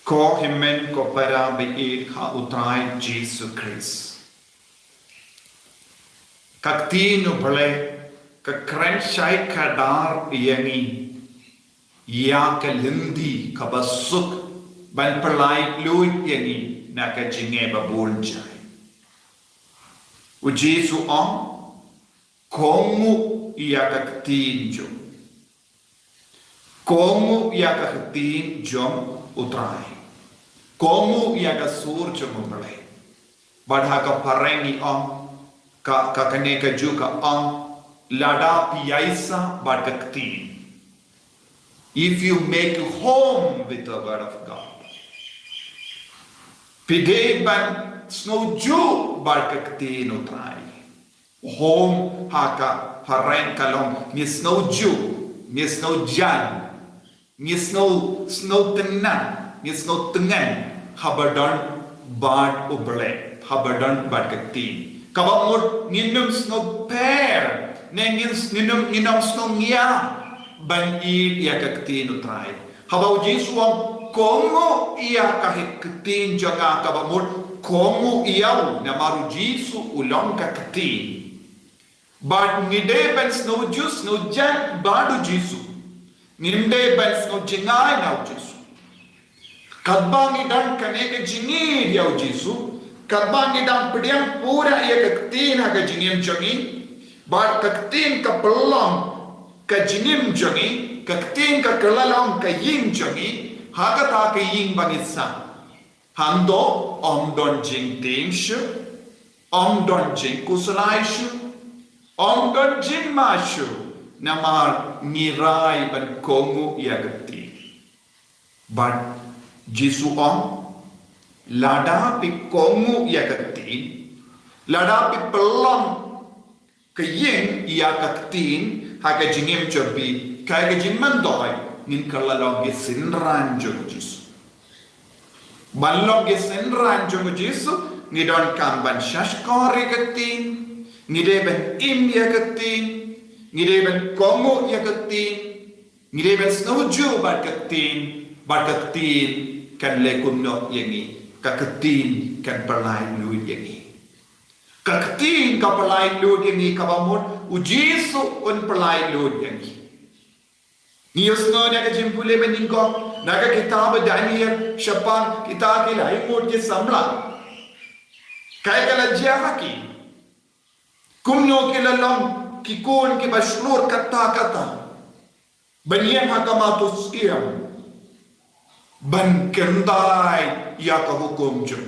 Ko himen ko para biid ha utray Jesus Christ. Kaktino bale ka krenshai kadar yangi ya ka lindi ka basuk ban perlai luit yangi na ka jinge babuljai. U Jesu ang kongu iya ka ktinjo. Kongu iya ka ktinjo utray. Kongu ia ka surjo mumbalai. Badha ka parengi ang ka kane ka juga ang lada piyaisa bad ka ktin. If you make home with the word of God. Pide ban snow ju bad ka ktin utray. Home haka pareng kalong ni snow ju, ni snow jan, ni snow tenan, ni snow tengan. Habadan bad ubale, habadan bad kati. Kabamur ninum snow pair, nengins ninum snow ngia, ban ia kakti nutrai. Habau jisuang komo ia kahikti jaga kabamur komo iau namaru jisu ulang kakti. Bad ngide ban snow juice no jan badu jisu. Ngide ban snow jingai nau jisu. Kadbangi dan kaneke jingi dia Jesu, kadbangi dan pediam pura ia kaktin haga jingim jangi, bar kaktin ka pelang ka jingim jangi, kaktin ka kelalong ka ying jangi, haga ta ka ying bangitsa. Hando don jing tim shu, don jing kusalai shu, don jing ma shu, namar nirai ban kongu ia kaktin. But Jesu ang lada pi kongu ia kaktin, lada pi pelang kaying ia kaktin, haka jingim chabi, kaya jingman doy, nin kalalong gisinran jong Jesu. Balong gisinran jong Jesu, ngidon kamban shashkori kaktin, ngideben im ia kaktin, ngideben kongu ia kaktin, ngideben snowju bat kaktin, kan lekunno yangi kakatin kan perlai luit yangi kakatin ka perlai luit yangi kabamut ujisu un perlai luit yangi nius no naga jimpule beningko naga kitab Daniel shapan kitab kilai mut ke samla kai kala jahaki kumno kilalong kikun ki bashlur kata banyan hakamatus iyam ban kendai ia ka hukum jum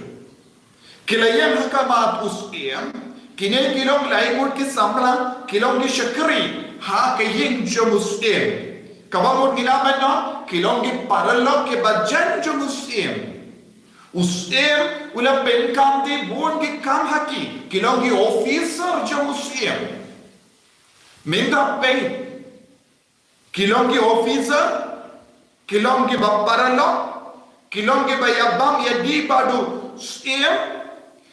kilayam hakamat usiyam kine kilong laimut ki samla kilong ki shakri ha ka yin jum usiyam kabamut nilaman no kilong ki paralok ki bajan jum usiyam ula penkam di bun ki kam haki kilong ki officer jum usiyam minda pe kilong ki officer kilong ki baparalo kilong ki bayabang ya di badu siem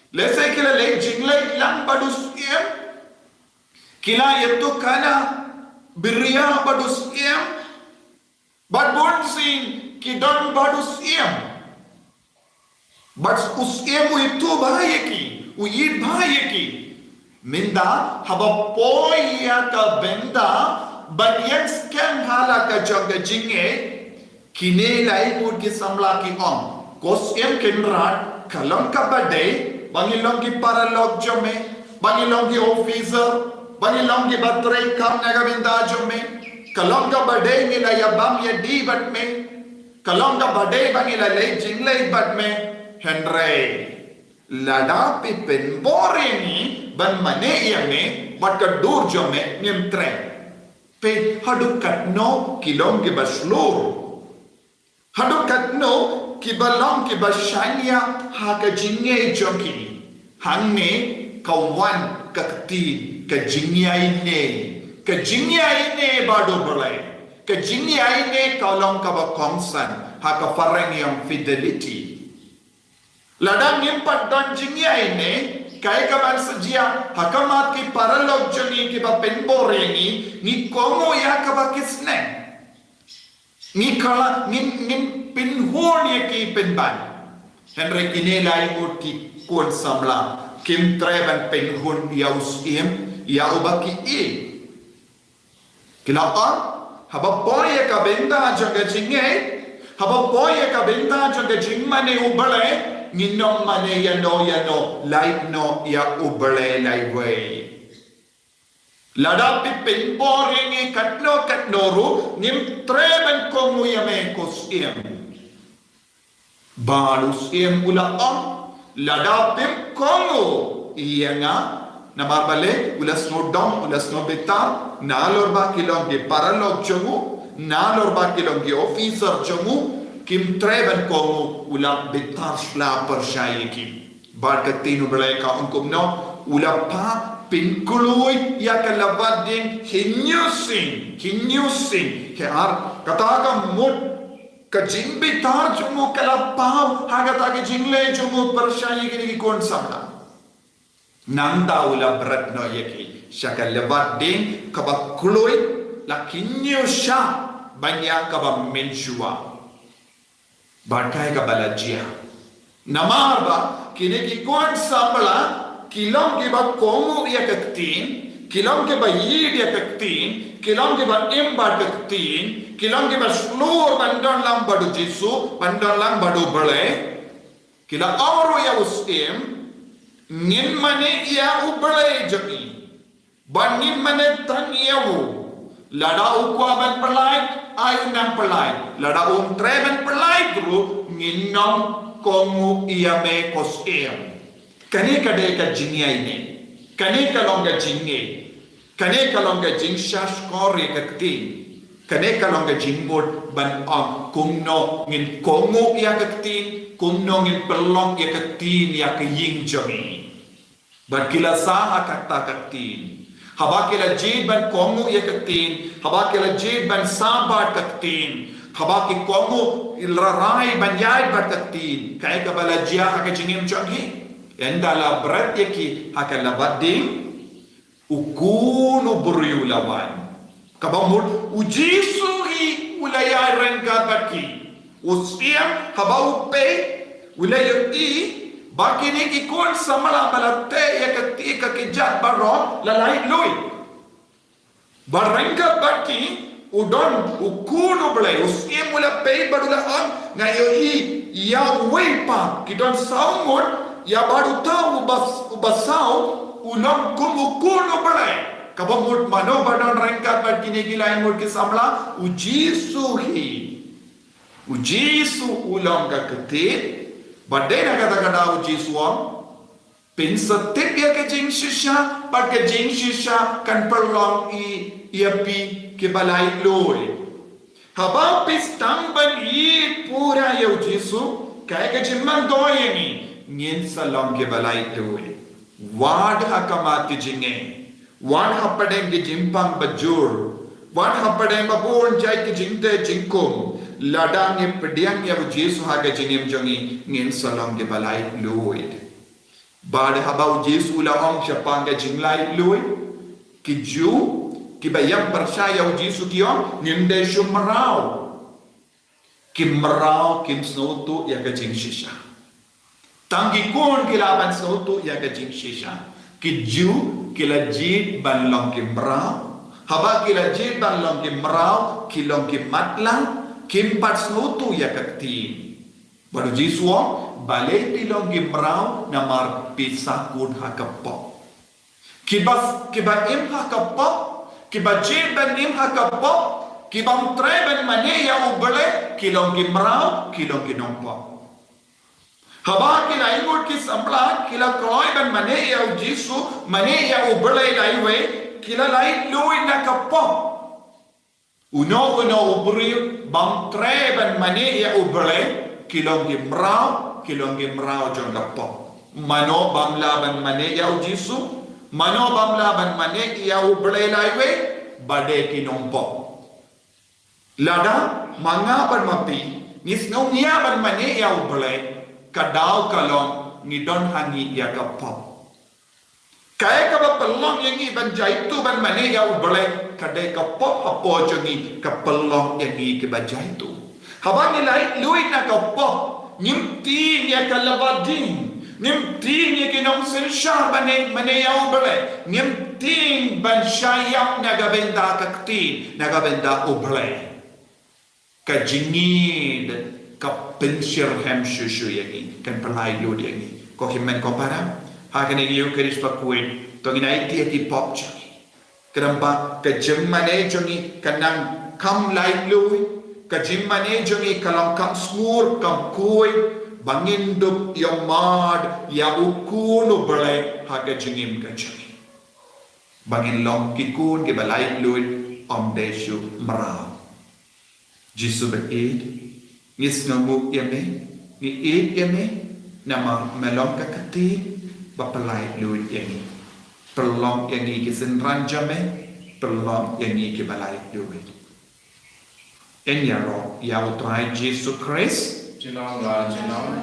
lese kila le jingle lang badu siem kila yetu kana birya badu siem but bon sin ki don badu siem but usiem itu bahayaki uyid bahayaki minda haba poya ka benda banyak scam hala ka jaga jinge kine lai mut ki samla ki on kosem kenrat kalam ka bade bangilong ki paralog jome bangilong ki officer bangilong ki batre kam naga binda jome kalam ka bade ni la yabam ya di bat me kalam ka bade bangila le jingle bat me henry lada pe pen bore ni ban mane yame bat ka dur jome nim tre pe hadu katno kilong ki bashlur Hadukat no kibalong kibashanya haka jinge joki hangne kawan kakti ka jingya ine bado balai ka jingya ine kalong kaba kongsan haka farang yang fidelity ladang impat don jingya ine kai kaban sejia hakamat ki paralog joni ki ba penborengi ni komo ya kaba kisne Ni kala ngin pinhon ye ki pinban. Henry kinelai mut ki kon samla. Kim treban pinhon ya usim ya ubaki i. Kilapa haba boy ka benda jaga jinge haba boy ka benda jaga jingmane ubale nginom mane yano light no ya ubale lai way. Ladapi pinboring katnoru nim treben komu yame kosim. Balus im ulaam ladapim komu iyanga namabale ulas nodam ulas nobeta nalorba kilongi paralog jomu nalorba kilongi officer jomu kim treben komu ulam betar sla persyaikim. Barkatinu belaka unkum no ulapa pinkului ya kalabading hinyusing ke ar kataka mut ka jingbi tar jumu kalapaw hagata ke jingle jumu persyayi kini kon samla nanda ula bratno yaki shakalabading kabakului la kinyusha banyak kaba menjua barkai kabalajia namarba kini ki kon samla kilom ke ba komu ya kaktin kilom ke ba yid ya kaktin kilom ke ba imba kaktin kilom ke ba slur bandon lam badu jisu bandon lam badu bale kila awro ya usim nin mane ya ubale jami banin mane tan yawu lada ukwa ban perlai ayu nang perlai lada treban perlai guru nginom komu ya me kosim kane kade ka jingya ini kane ka longa jingye kane ka longa jingsha skore kakti kane ka longa jingbot ban kumno ngin komu ya kakti kumno ngin pelong ya kakti ya ka ying jami ban kila sa akata kakti haba kila jid ban komu ya kakti haba kila jid ban sabar kakti haba ki komu ilrarai ban yai ban kakti kaya ka balajia ka jingim jami endala berat yaki akan labading ukunu beriu lawan kabamut uji suhi ulaya rengga baki usiam habau pe ulaya i bakini ikon samala balate yakati kakijat baro lalai lui barengga baki udon ukunu belai usiam ula pe badula ang ngayo i ya wepa kidon saumut ya baru tahu ubasau ulam kuno balai kabamut mano badan rengkat berkini gila imur kisamla uji su ulam ka ketit badena kata uji suam pinsetip ya ke jing shisha pat ke jing shisha kan perlong iapi ke balai loi habau pistang ban i pura ya uji su kaya ke jimman doyeni ngin salam ke balai tuwe wad hakamat ke jinge wad hapadeng ke jimpang bajur wad hapadeng babon jai ke jingte jingkum ladang ye pediang ya jesu ha ke jingem jongi ngin salam ke balai luid bad habau jesu la ong chapang ke jinglai luid ki ju ki bayam percaya jesu kion ngin de shumrau kimrau kim snotu ya ke jing shisha Tanggi kon kilaban sautu ya ke jing shisha kiju kila jid ban long kim brau haba kila jid ban long kim brau kilong kim matlang kim pat sautu ya kakti baru jisuo balai pilong kim brau namar pisakun hakapok kiba im hakapok kiba jid ban im hakapok kibam treban mane ya ubale kilong kim brau kilong kinompok haba kila ingut ki sampla kila kroy ban mane ya jisu mane ya ubelai laiwe kila lai lui na kapok uno ubri bam treban mane ya ubelai kilong gimrao jon kapok mano bam laban mane ya jisu mano bam laban mane ya ubelai laiwe bade kinompok lada manga ban mapi nisno nia ban mane ya ubelai kadau kalong ni don hangi ya kapok Kaya ka pelong yang i banjai tu ban mane ya ubale kadai ka pop apo jongi ka pelong yang i ke banjai tu. Habang nilai lui na ka pop nyimti nya ka lavadin nyimti nya ke nong sensha mane ya ubale nyimti ban syayap na ga benda ka kti na ga benda ubale ka jingid ka pensir hem shushu yang i kan pelai lu yang i ko himen ko para hakan ini Eucharis pakuin tonginai dia ki pop jangi kenapa ke jemmane jangi kanang kam lai lui ke jemmane jangi kalam kam smur kam kui bangin dup yang mad ya ukunu belai haga jengim ke jangi bangin long kikun ke balai lui om desu merau jisu beid ngis ngamu yame ni id yame nama melong ka kati bapalai lui yang ini pelong yang ini kisin ranjame pelong yang ini ke balai lui en ya ro ya utrai Jesus Christ Chinong la chinong